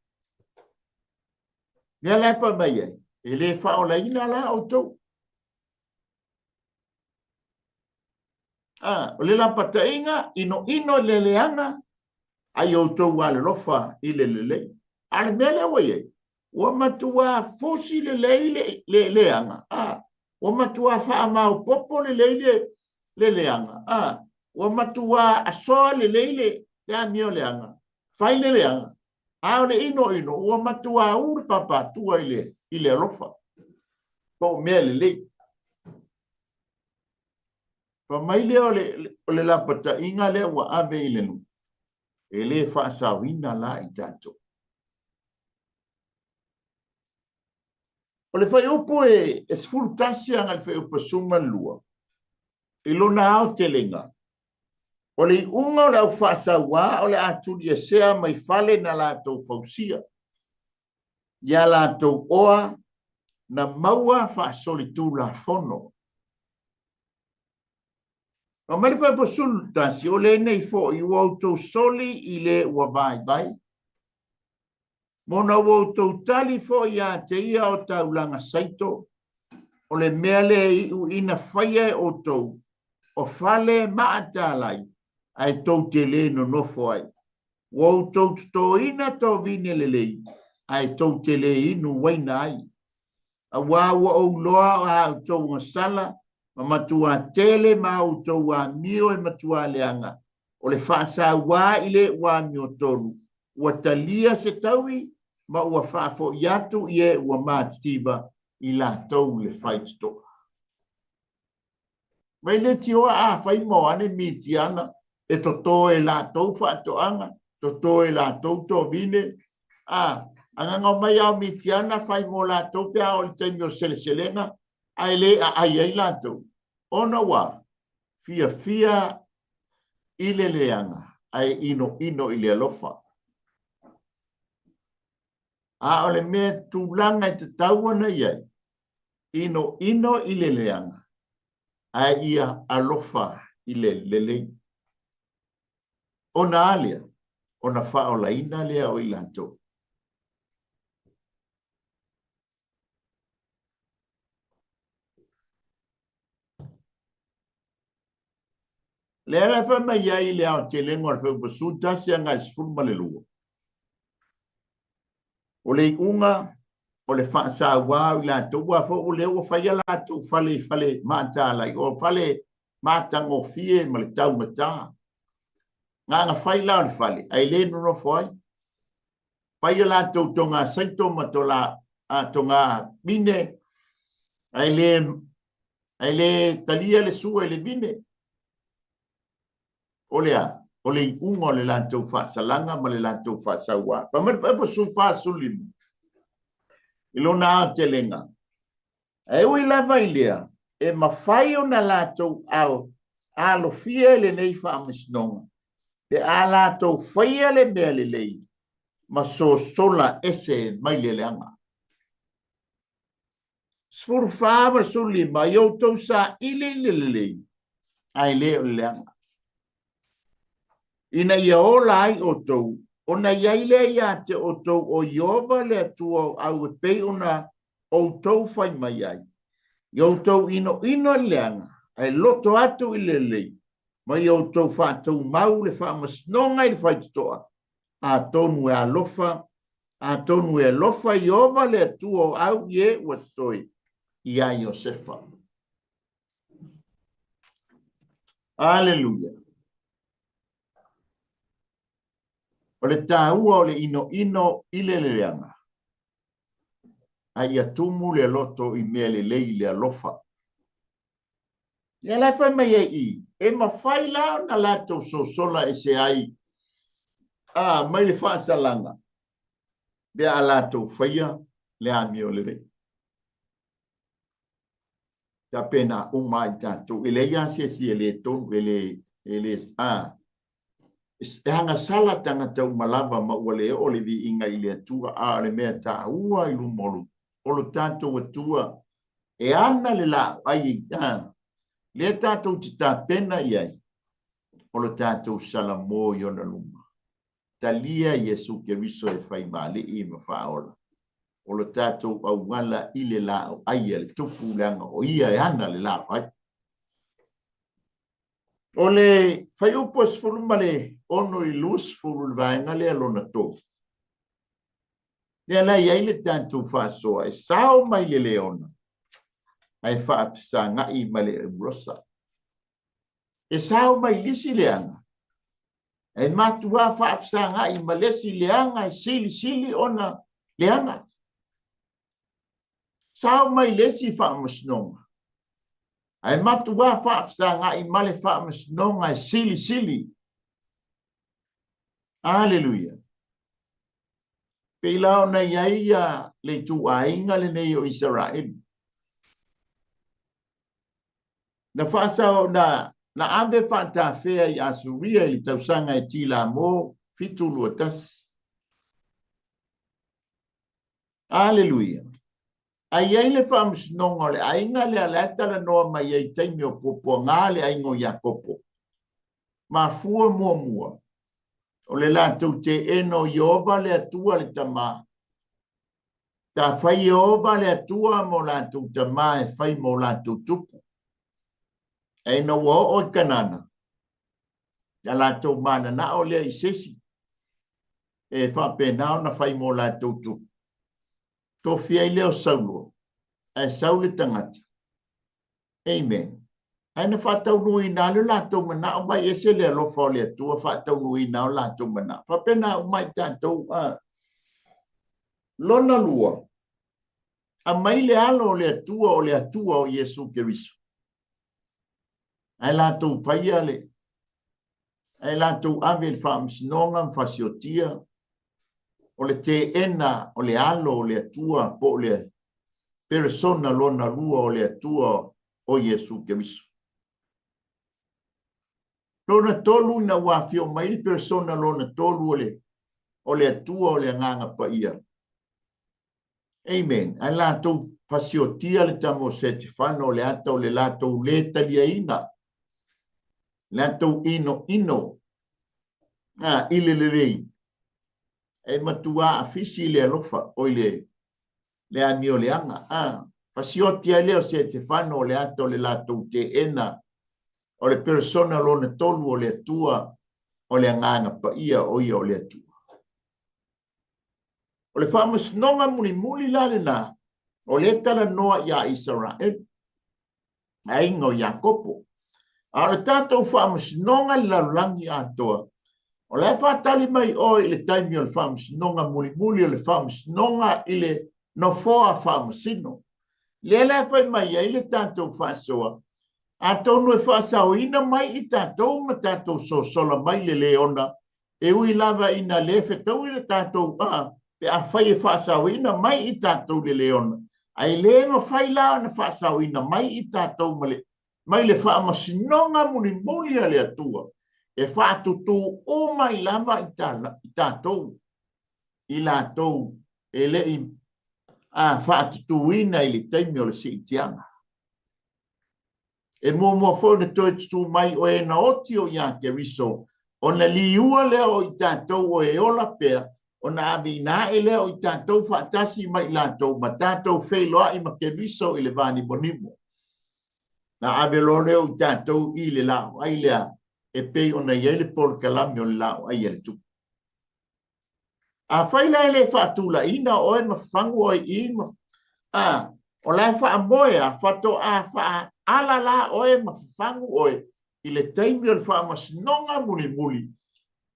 Nea lefa mai e. E le fa o la ina la o tau. O le la patainga ino le leanga. Ai o tau wa le lofa i le lelei. Ale mea le wa ye. ua matua fosi le leanga. Ua matua wha mau popo le leanga. Ua matua asoa le amio leanga. Fai le leanga. Ao le ino, ua matua ure papa tua ile alofa. Ko mea le. Pa mai le o le lapata inga le ua ave ile nu. E le wha asawina la i tato. O le whai upo e sfuru tasi anga le whai upo sunga lua. I lona ao te lenga. O le unga o le au wha asawa o le aturi e sea mai fale na lātou fausia. Ia lātou oa na maua wha asoli tū la fono. O mai le whai upo sunga tasi o le nei fo i wautou soli i le ua vai. Mona wautou tali fo ia te ia o taulanga saito, o le mea le ina whaia o tau, o fale maatalai, ai tau te le no nofo ai. Wautou to ina to vine le lei, ai tau te le inu waina ai. A wawa o loa o a tau ngasala, ma matua tele ma o tau a mio e matua leanga, o le whaasa wā ile wā mio tonu, ua talia se taui, ma ua whaafo iatu ie ua mātitiva i la tau le whaitito. Mai le tioa a whai mo ane miti ana e to e la tau whaatoanga, to e la tau to vine. Anga mai au miti ana whai mo la tau pia o le taimi o seleselenga, ai le ai la tau. Ona wa, fia i le leanga, ai ino i le alofa. O le mea tūlanga i te tauana iai, ino i le leanga, a ia alofa i le lei. Ona alia, ona whao la ina lea o i lato. Lea la wha mai ai lea o te lengo al whau pasu, tasi anga i sfurma le lua. O le unga, o le whaasa wau i lato, ua fo o leo o whaia lato, fale mata lai, o fale mata ngofie ma le tau mata. Nga whai lao le fale, ai le no fwai. Whaia lato tonga saito ma tola tonga bine, ai le talia le sua i le bine. O le unga o le lato whaasa langa ma le lato whaasa wau. Pa mai whai pasu whaasu limu. Ilona a te lenga. E ui lava i lea, e mawhai o na lātou au, alo fia le nei wha amisnonga. Te a lātou whaia le mea le lei, ma so sola ese mai le leanga. Sfuru whaama suli ma ioutou sa ili le lei, ai le o leanga. Ina ia ola ai o tou, ona iai le ia te o tou o iova le atua au e pei ona o tou whai mai ai. Iou tou ino leanga, ai loto atu i le lei, ma iou tou whātou mau le whaamasnonga i le whaititoa, a tonu e alofa iova le atua au ie watoi, ia Iosefa. Aleluia. O le tāua o le ino i le leanga. Ai atumu le loto i mea le lei le alofa. Ia lai whai mai e mawhai lao na lato so sola e se ai. Mai le whaasalanga. Bea a lato whaia le ami o le rei. Ta pena umai tato. Ele ia si ele tonu ele e hanga sala tanga tau malava ma ua le o le vi inga i le atua a le mea ta ua i lumolu. O lo tato atua e ana le la ai le tato ti ta pena iai. O lo tato sala mo i ona luma. Talia Yesu ke riso e fai male i ma faola. O lo tato au wala i le la ai le tupu leanga o ia e ana le la ai. O le fai upo sfuru male ono i lus furu vaenga le alona to. Ia la ia le tantu whaasoa e sao mai le leona. Ai whaafisa ngai ma le rosa. E sao mai lisi leanga. E matua whaafisa ngai ma lesi leanga e sili ona leanga. Sao mai lesi whaamusnonga. Ai matua whaafisa ngai ma le whaamusnonga e sili. Aleluia. Peilao na iaia le tu ainga le nei o Israel. Na whaasao na ave whanta whea i Asuria i tausanga e tila mō fitu luatas. Aleluia. Ai ai le whamusnonga le ainga le alatala noa mai ai taimi o popo ngā le aingo Iakopo. Ma fua mua. O le lātou te eno Iova le atua le tamā. Ta whai Iova le atua mo lātou tamā e whai mo lātou tupu. E no o kanana. Ya lātou mana na o lea i sesi. E whapenao na whai mo lātou tupu. Ko whiai leo saulo. E saule tangata. Amen. Aina whatau nui nā le lātou mana o mai ese le alofa o le atua whatau nui nā o lātou mana. Whapena o mai tātou lona lua. A mai le alo o le atua o Yesu Keriso. Ai lātou paia le. Ai lātou ave le whaamsinonga mwhasiotia. O le te ena o le alo o le atua po le persona lona lua o le atua o Yesu Keriso. Lona tolu na wafio mai persona lona tolu o le atua o le nganga pa ia. Amen. Ai lātou pasiotia le tamo setifano le ata o le lātou le taliaina. Lātou ino. Ile le rei. E matua a fisi le alofa o le amio le anga. Pasiotia leo setifano le ata o le lātou te ena. O le persona lona tolu o le atua o le nganga pa ia o ia o le atua. O le whamasnonga muli lale na o le tala noa ia Israel. Aingo Iakopo. A le tātou whamasnonga lalangi atoa. O le whatali mai o le taimi o le whamasnonga muli o le whamasnonga i le no foa whamasino. Le whai mai ai le tātou whasoa. A tonu e whaasau ina mai i tātou ma tātou so sola mai le leona. E ui lava ina le whetau i le tātou pe a whai e whaasau ina mai i tātou le leona. Ai le no whai lao na whaasau ina mai i tātou mai le whaamasinonga muli a le atua. E whaatutu o mai lava i tātou. I lātou e le i whaatutu ina i le taimi o le si itianga. E mua fōne toi tutu mai o e na oti o ia Keriso. O na liua leo i tātou o e ola pēr. O na avina e leo i tātou whaatasi mai lātou. Ma tātou whailoa i ma Keriso i le vāni bonimo. Na avelo leo i tātou i le lao. Ai lea e pei o na iele por kalami o le lao. Ai ele tu. A whaila e le whaatula ina o e mawhangu o i o lai whaamoe a whato a whaa. Ala la oe mawhangu oe i le taimi o le whaamasnonga muli.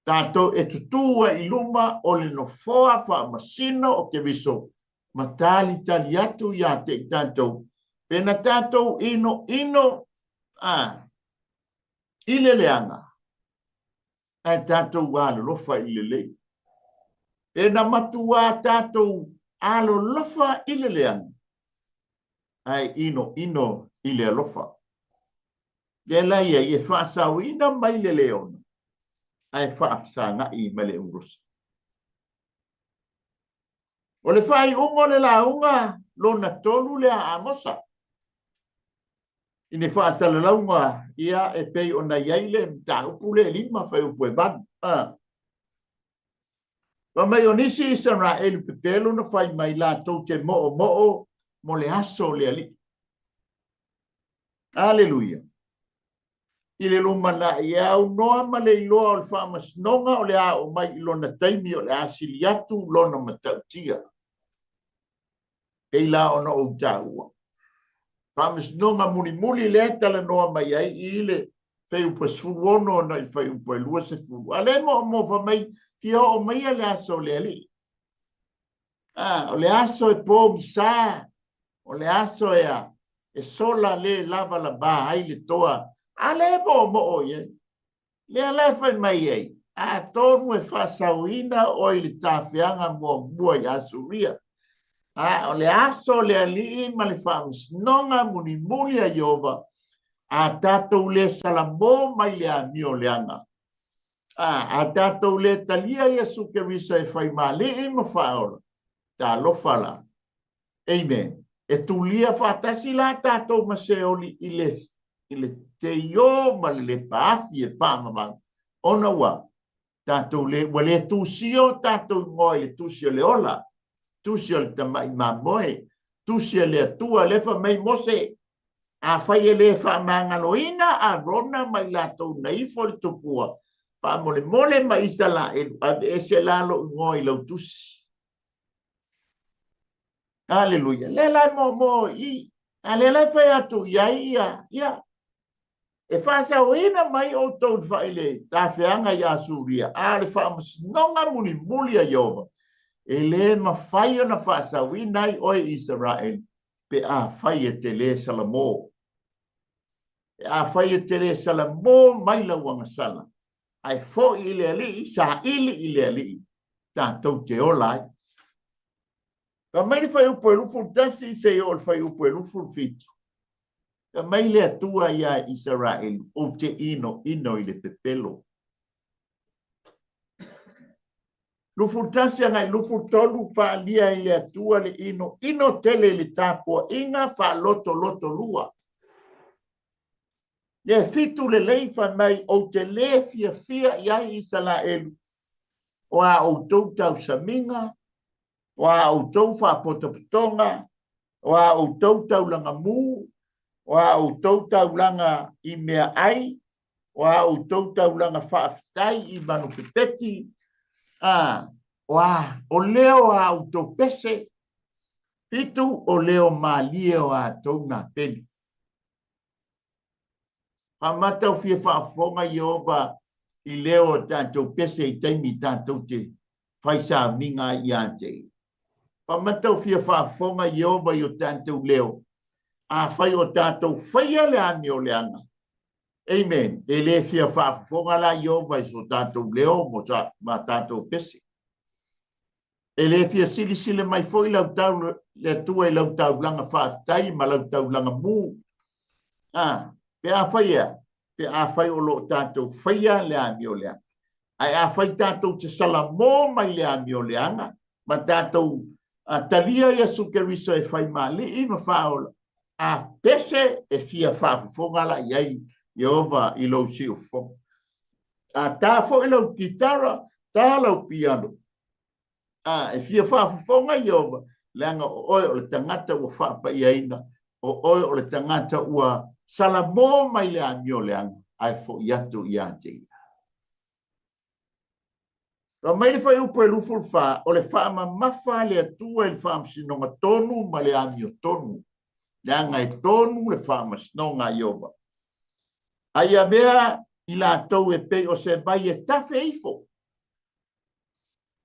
Tātou e tutua i luma o le no foa whaamasino o Keriso. Matali tali atu ia te i tātou. Pena tātou ino i le leanga. E tātou alo lofa i le lei. Pena matua tātou alo lofa i le leanga. Ai ino i le alofa. Le laia i e whaasau ina mai le leona. Ai whaafsanga i mai le urusa. O le whai ungo le la unga lona tolu le a amosa. I ne whaasala launga ia e pei o na iaile ta upu le lima whai upu e ban. Wa mai o nisi Israel pepelo na whai mai la tau te mo'o mo le aso le ali. Aleluia. I le luma na i au noa ma le iloa o le whaamasnonga o le a o mai ilona taimi o le asili atu lona matautia. Kei la ona o taua. Pamis nonga muli le tala noa mai ai ile fei upa suono na i fei upa lua se fu. Ale mo fa mai tia o mai le aso le ali. O le aso e po misa. O le aso e sola le lava la ba ai le toa. Ale mo o ye. Le ale fai mai ai. Tonu e fa sauina o i le tawhianga mua i asuria. O le aso le ali ma le whamus nonga muni a Iova a tatou le salamo mai le amio leanga. A tatou le talia Yesu Keriso e whai mali ma whaora. Ta lofala. Amen. E tulia whatasi la tatou maseoli i le te io ma le paafi e pāmamang. Ona wa. Tatou le wale tusio tatou ngoi le tusio le ola. Tusio le tamai mamoe, tusio le atua le fa mai mose, a fai le fa mangaloina a rona mai lato nei for tupua, pa mole mai sala e se lalo ngoi lo tusi. Alleluia. Le la mo i, ale la fai atu ia. E fa sa oina mai o tau fai le ta feanga ia suria, ale fa nonga muli a Iova. Ele mawhai ona whaasawi nai oi Israel pe a whai e te le salamo. A whai e te le salamo mai la wanga sala. Ai fo ile ali, sa ile ali. Tātou te olai. Ka mai whai upo e lufu tasi se o whai upo e lufu fitu. Ka mai le atua ia Israel o te ino i le pepelo. Lufu tasi ngai lufu tolu fa lia i le atua le ino tele le tapo inga fa loto lua. Le fitu le leifa mai o te le fia ia Israel. O a o tau tau saminga, o a o tau fa potopotonga, o a o tau tau langa mu, o a o tau tau langa i mea ai, o a o tau tau langa fa aftai i manu pepeti, o leo a autopese, pitu o leo malio a tona peli. Pamata o fia whaafonga Iova i leo tātou pese i taimi tātou te whaisa minga i ante. Pamata o fia whaafonga Iova i o tātou leo, a whai o tātou whaia le ami o leanga. Amen. E le fia whaafonga la Iova i so tātou leo mo tātou pese. E le fia sili mai foi lau tau le tua i lau tau langa whaatai ma lau tau langa mu. Pe a whai o lo tātou whaia le ami o leanga. Ai a whai tātou te salamo mai le ami o leanga. Ma tātou talia Yesu Keriso e whai mali i ma whaola. A pese e fia whaafonga la iai Iova i lau si ufo. Tā fo i lau kitara, tā lau piano. E fia whaafonga Iova, leanga o oi o le tangata ua whaapa iaina, o oi o le tangata ua salamo mai le amio leanga, ai fo iatu i ante ia. Ra mai le whai upo e lufu wha, o le wha mafa le atua i le wha msinonga tonu ma le amio tonu. Leanga e tonu le wha msinonga Iova. Ai a mea i la tau e pei o se bai e tafe ifo.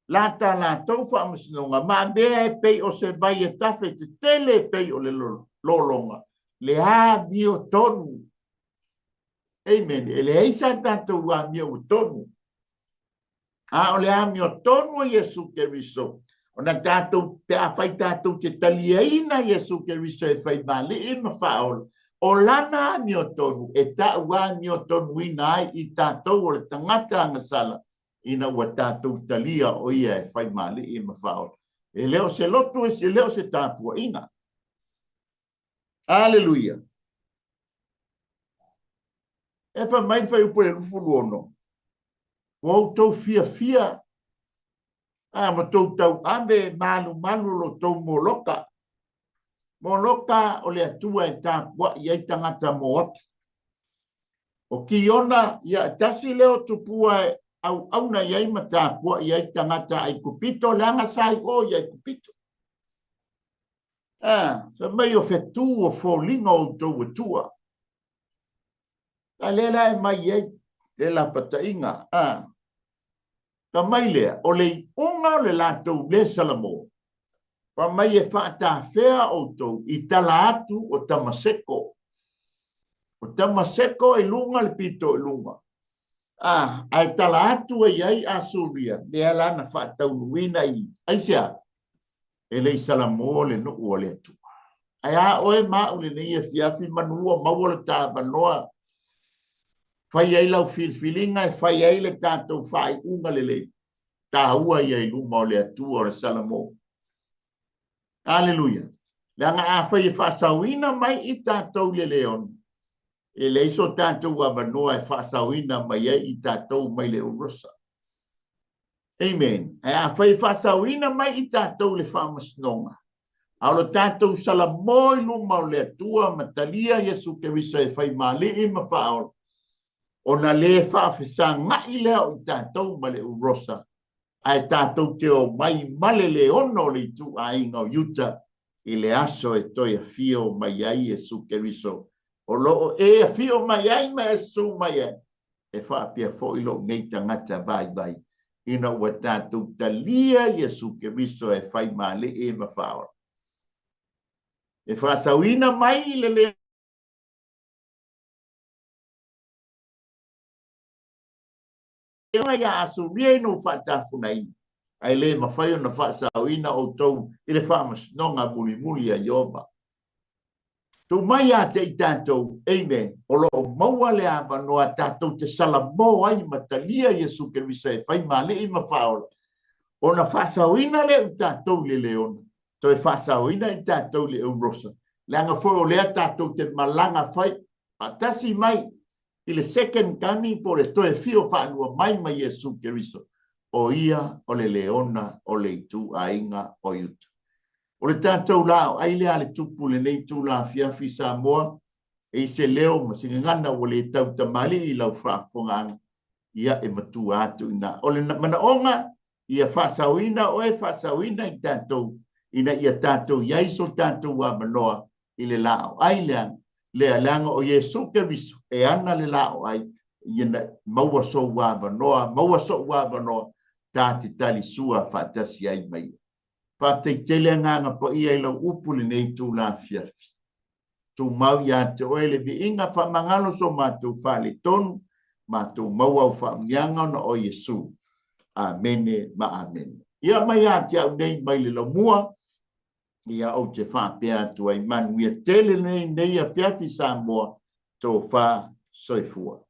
La tau whaamasinoga, ma mea e pei o se vai e tafe te tele e pei o le lolonga. Le a mio tonu. Amen. E le eisa tātou a mio tonu. O le a mio tonu a Yesu Keriso. O na tātou, pe a whai tātou te taliaina Yesu Keriso e whai mali i ma whaola. O lana a mio tonu, e ta ua mio tonu ina ai i tātou o le tangata angasala. Ina ua tātou talia o ia e whai mali i mawhao. E leo se lotu e se leo se tāpua ina. Aleluia. E wha mai whai upore rufuru ono. Wau tau fia. Ma tau tau ame malu lo tau moloka. Moloka o le atua e tāpua i ei tangata mo atu. O ki ona ia tasi leo tupua e au na iai matapua iai tangata ai kupito langa sai o iai kupito. Sa mai o fetu o folinga o tau tua. Ta lela e mai ei, te la patainga. Ta mai lea, o le unga o le lātou le salamo. Pa mai e whaata whea o tau i tala atu o tamaseko. O tamaseko e lunga le pito e lunga. Ai tala atu e iai a suria, le ala na whaata unuina i. Aisia, e le salamo le no ua le atu. Ai a oe maa ule nei e fiafi manua mawala tā manoa. Fai ai lau filfilinga e fai ai le tātou whai unga le le. Tā ua iai luma o le atu o le salamo. Aleluia. Le anga a fai e whaasawina mai i tātou le leon. E le iso tātou a manoa e whaasawina mai i tātou mai le urosa. Amen. E a fai e whaasawina mai i tātou le whamasnonga. Aolo tātou salamoi luma o le atua matalia Yesu Keriso e whai mali i mawhaol. O na le whaafisa ngai leo i tātou ma le urosa. Ai tātou te o mai male le ono le tu a inga o yuta i le aso e toi a fio mai ai Yesu Keriso. O loo e a fio mai ai ma Yesu mai ai. E whaapia fo ilo ngei tangata vai vai. Ina ua tātou talia Yesu Keriso e whai mali i mawhaol. E whaasawina mai le le ia asumia no whaatafunai. Ai le mawhai o na whaasawina o tau i le whaamasnonga muli a Ioba. Tu mai a te i tātou, amen, o lo maua le a wanoa tātou te salamo ai matalia Yesu Keriso e whai male i mawhaola. O na whaasawina le u tātou le leona. To e whaasawina i tātou le urosa. Le anga whoi o lea tātou te malanga whai, atasi mai, i le second coming po le toe fio whanua mai mai Yesu Keriso. O ia o le leona o le itu a inga o yuta. O le tātou lao, ai lea le tupu le nei tu la fiafi sa moa, e se leo ma singa ngana o le tau tamali i lau whaafonganga, ia e matu atu ina. O le mana onga, ia whaasawina o e whaasawina i tātou, ina ia tātou iaiso tātou wa manoa i le lao. Ai lea langa o Yesu Keriso, e ana le lao ai, ina maua so wa manoa, tāti tali sua whaatasi ai mai. Whātei tele nganga po ia i lau upule nei tū la fiafi. Tu mau ia te oele vi inga whamangalo so mātou whale tonu, mātou mau au whaamianga na o Yesu. Amene ma amen. Ia mai a te au nei mai le lau mua, ia au te whapea tu ai manu ia tele nei a fiafi sa moa tō wha soifua.